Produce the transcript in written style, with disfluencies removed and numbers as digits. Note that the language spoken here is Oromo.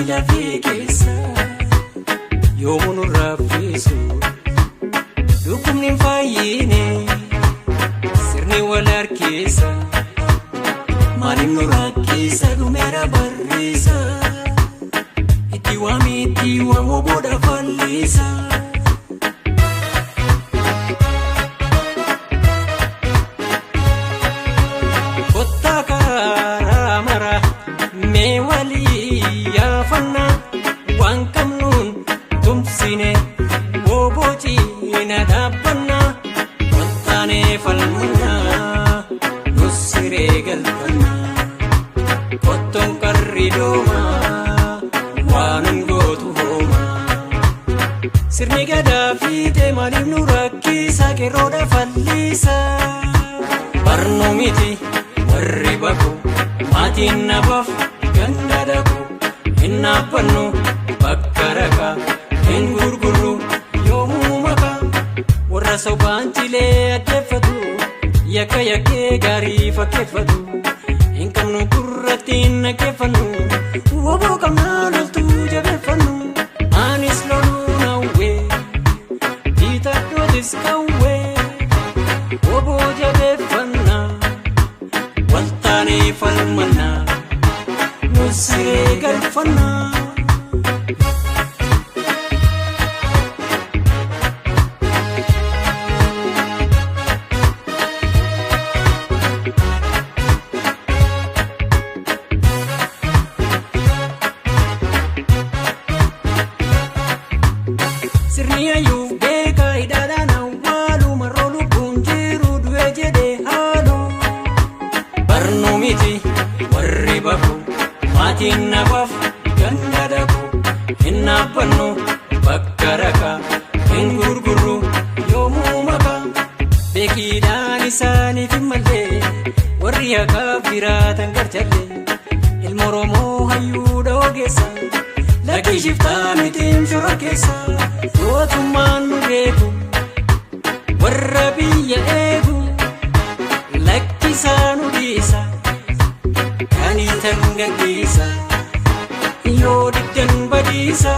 lafee keessa yoomunu raffisu dhukkubni hin fayyine sirni wal harkeessa maaliif nu rakkisa dhumeera barreessa itti waan booda fallisa. Sirni gadaa fiitee maaliif nu rakkisa keroodha fallisa. Barnoo miti warri bakku maatiin nabaaf ganda dhaqu hin dhaabbannu bakka rakaa hin gurgurru yoomuu makaa warra sobaan cilee addeeffatu yakka yakkee gaarii fakkeeffatu hin qabnu gurratti hin dhaggeeffannu woboo qabnaa loltuu jabeeffannu anis loluu woboo jabeeffanna waltaanee falmanna nusiree galfanna. Sirni ayyuuf beekaa hidhaadhaan awwaalu marroo lubbuun jiru du'e jedhee haalu. Barnoo miti warri bakku maatiin nabaaf ganda dhaqu hin dhaabbannu bakka rakaa hin gurgurru yoomuu makaa beekiidhaan isaaniif hin mallee warri haqaaf jiraatan garjallee ilma Oromoo hayyuudha ogeessa lakkii shiftaa mitiin shora keessa. Mootummaan nu beeku warra biyya eegu lakkisaa nu dhiisa kan hiitan gaggeessa yoo diddan badiisa.